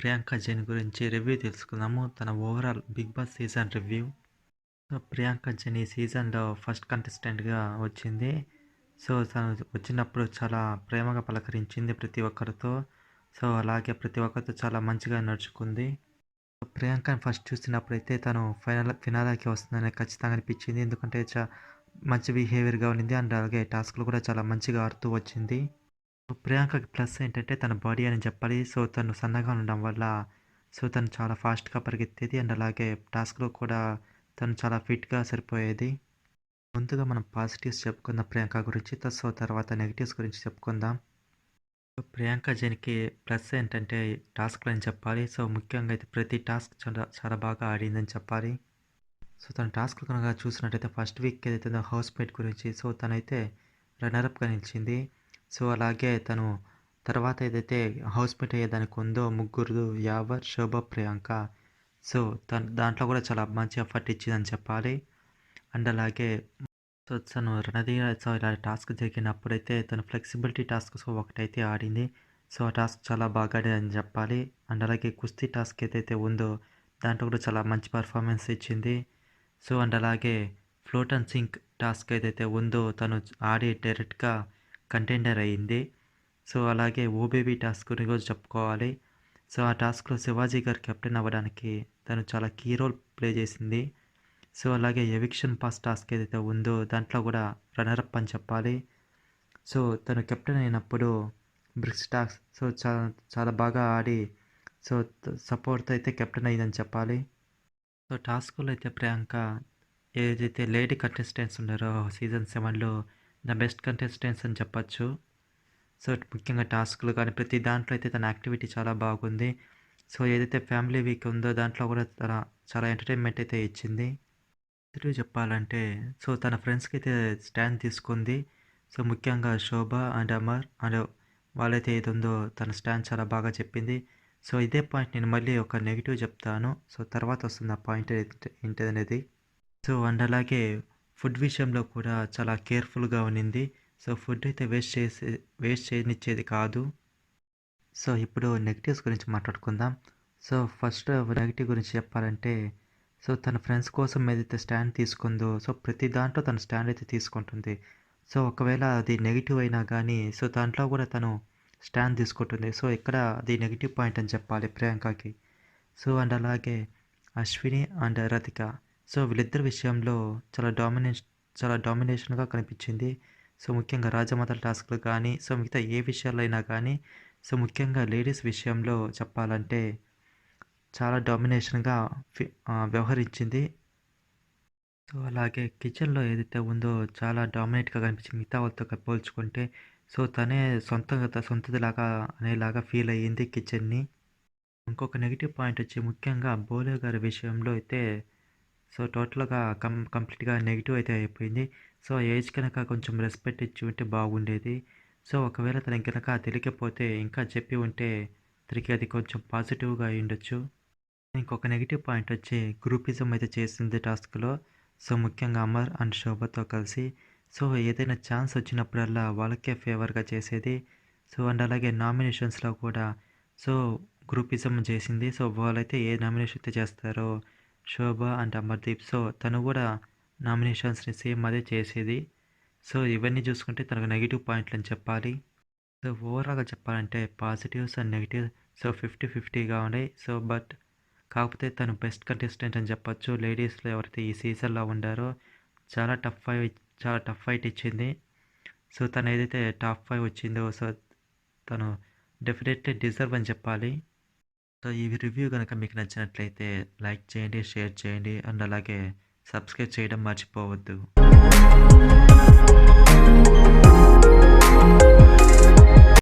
ప్రియాంక జైన్ గురించి రివ్యూ తెలుసుకుందాము. తన overall 'Bigg Boss' season review. Priyanka Jain ఈ సీజన్‌లో ఫస్ట్ కంటెస్టెంట్‌గా వచ్చింది. తను వచ్చినప్పుడు చాలా ప్రేమగా పలకరించింది ప్రతి ఒక్కరితో. అలాగే ప్రతి ఒక్కరితో చాలా మంచిగా నడుచుకుంది. ప్రియాంకని ఫస్ట్ చూసినప్పుడైతే తను ఫినాలేకి వస్తుందని ఖచ్చితంగా అనిపించింది. ఎందుకంటే మంచి బిహేవియర్‌గా ఉండింది. అండ్ అలాగే టాస్క్‌లు కూడా చాలా మంచిగా ఆడుతూ వచ్చింది. ప్రియాంకకి ప్లస్ ఏంటంటే తన బాడీ అని చెప్పాలి. తను సన్నగా ఉండడం వల్ల తను చాలా ఫాస్ట్‌గా పరిగెత్తేది. అండ్ అలాగే టాస్క్‌లో కూడా తను చాలా ఫిట్‌గా సరిపోయేది. ముందుగా మనం పాజిటివ్స్ చెప్పుకుందాం ప్రియాంక గురించి. తర్వాత నెగెటివ్స్ గురించి చెప్పుకుందాం. ప్రియాంక జైన్‌కి ప్లస్ ఏంటంటే టాస్క్‌లు అని చెప్పాలి. ముఖ్యంగా అయితే ప్రతి టాస్క్ చాలా చాలా బాగా ఆడిందని చెప్పాలి. తన టాస్క్‌లు కనుక చూసినట్టయితే ఫస్ట్ వీక్ ఏదైతే హౌస్‌మేట్ గురించి తనైతే రన్నర్ అప్‌గా నిలిచింది. అలాగే తను తర్వాత ఏదైతే హౌస్‌మేట్ అయ్యేదానికి ఉందో ముగ్గురు యావర్, శోభ, ప్రియాంక. తను దాంట్లో కూడా చాలా మంచి ఎఫర్ట్ ఇచ్చిందని చెప్పాలి. అండ్ అలాగే తను రణధీర ఇలా టాస్క్ జరిగినప్పుడైతే తను ఫ్లెక్సిబిలిటీ టాస్క్ ఒకటైతే ఆడింది. ఆ టాస్క్ చాలా బాగా ఆడిందని చెప్పాలి. అండ్ అలాగే కుస్తీ టాస్క్ ఏదైతే ఉందో దాంట్లో కూడా చాలా మంచి పర్ఫార్మెన్స్ ఇచ్చింది. అండ్ అలాగే ఫ్లోట్ అండ్ సింక్ టాస్క్ ఏదైతే ఉందో తను ఆడి డైరెక్ట్‌గా కంటెండర్ అయింది. అలాగే ఓబేబీ టాస్క్ ఈరోజు చెప్పుకోవాలి. ఆ టాస్క్‌లో శివాజీ గారు కెప్టెన్ అవ్వడానికి తను చాలా కీ రోల్ ప్లే చేసింది. అలాగే ఎవిక్షన్ పాస్ టాస్క్ ఏదైతే ఉందో దాంట్లో కూడా రన్నర్ అప్ అని చెప్పాలి. తను కెప్టెన్ అయినప్పుడు బ్రిక్స్ టాస్క్ చాలా చాలా బాగా ఆడి సో సపోర్ట్‌తో అయితే కెప్టెన్ అయిందని చెప్పాలి. టాస్క్‌లో అయితే ప్రియాంక ఏదైతే లేడీ కంటెస్టెంట్స్ ఉన్నారో సీజన్ 7లో ద బెస్ట్ కంటెస్టెంట్స్ అని చెప్పొచ్చు. ముఖ్యంగా టాస్క్‌లు కానీ ప్రతి దాంట్లో అయితే తన యాక్టివిటీ చాలా బాగుంది. ఏదైతే ఫ్యామిలీ వీక్ ఉందో దాంట్లో కూడా తన చాలా ఎంటర్‌టైన్‌మెంట్ అయితే ఇచ్చింది. పాజిటివ్ చెప్పాలంటే తన ఫ్రెండ్స్‌కి అయితే స్టాండ్ తీసుకుంది. ముఖ్యంగా శోభ అండ్ అమర్ అండ్ వాళ్ళైతే ఏది ఉందో తన స్టాండ్ చాలా బాగా చెప్పింది. ఇదే పాయింట్ నేను మళ్ళీ ఒక నెగెటివ్ చెప్తాను. తర్వాత వస్తుంది ఆ పాయింట్ ఏంటిదనేది. అండ్ అలాగే ఫుడ్ విషయంలో కూడా చాలా కేర్‌ఫుల్‌గా ఉన్నింది. ఫుడ్ అయితే వేస్ట్ చేయనిచ్చేది కాదు. ఇప్పుడు నెగెటివ్స్ గురించి మాట్లాడుకుందాం. ఫస్ట్ నెగెటివ్ గురించి చెప్పాలంటే తన ఫ్రెండ్స్ కోసం ఏదైతే స్టాండ్ తీసుకుందో ప్రతి దాంట్లో తను స్టాండ్ అయితే తీసుకుంటుంది. ఒకవేళ అది నెగెటివ్ అయినా కానీ దాంట్లో కూడా తను స్టాండ్ తీసుకుంటుంది. ఇక్కడ అది నెగెటివ్ పాయింట్ అని చెప్పాలి ప్రియాంకకి. అండ్ అలాగే అశ్విని అండ్ రతిక వీళ్ళిద్దరి విషయంలో చాలా డామినేషన్‌గా కనిపించింది. ముఖ్యంగా రాజమాతల టాస్క్‌లు కానీ మిగతా ఏ విషయాల్లో అయినా కానీ ముఖ్యంగా లేడీస్ విషయంలో చెప్పాలంటే చాలా డామినేషన్‌గా వ్యవహరించింది. అలాగే కిచెన్‌లో ఏదైతే ఉందో చాలా డామినేట్‌గా కనిపించింది మిగతా వాళ్ళతో పోల్చుకుంటే. తనే సొంతదిలాగా అనేలాగా ఫీల్ అయ్యింది కిచెన్‌ని. ఇంకొక నెగెటివ్ పాయింట్ వచ్చి ముఖ్యంగా బోలే గారి విషయంలో అయితే టోటల్‌గా కంప్లీట్‌గా నెగెటివ్ అయితే అయిపోయింది. ఏజ్ కనుక కొంచెం రెస్పెక్ట్ ఇచ్చి ఉంటే బాగుండేది. ఒకవేళ తనకి గనక తెలియకపోతే ఇంకా చెప్పి ఉంటే తనకి అది కొంచెం పాజిటివ్‌గా అయ్యుండొచ్చు. ఇంకొక నెగెటివ్ పాయింట్ వచ్చి గ్రూపిజం అయితే చేసింది టాస్క్‌లో. ముఖ్యంగా అమర్ అండ్ శోభతో కలిసి. ఏదైనా ఛాన్స్ వచ్చినప్పుడల్లా వాళ్ళకే ఫేవర్‌గా చేసేది. అండ్ అలాగే నామినేషన్స్‌లో కూడా గ్రూపిజం చేసింది. వాళ్ళైతే ఏ నామినేషన్ అయితే చేస్తారో శోభ అండ్ అమర్దీప్ తను కూడా నామినేషన్స్‌ని సేమ్ అదే చేసేది. ఇవన్నీ చూసుకుంటే తనకు నెగెటివ్ పాయింట్లు అని చెప్పాలి. ఓవరాల్‌గా చెప్పాలంటే పాజిటివ్స్ అండ్ నెగెటివ్స్ 50-50గా ఉన్నాయి. బట్ కాకపోతే తను బెస్ట్ కంటెస్టెంట్ అని చెప్పొచ్చు. లేడీస్‌లో ఎవరైతే ఈ సీజన్‌లో ఉండారో చాలా టఫ్ ఫైట్ ఇచ్చింది. తను ఏదైతే టాప్ 5 వచ్చిందో తను డెఫినెట్లీ డిజర్వ్ అని చెప్పాలి. ఈ రివ్యూ కనుక మీకు నచ్చినట్లయితే లైక్ చేయండి, షేర్ చేయండి అండ్ అలాగే సబ్స్క్రైబ్ చేయడం మర్చిపోవద్దు.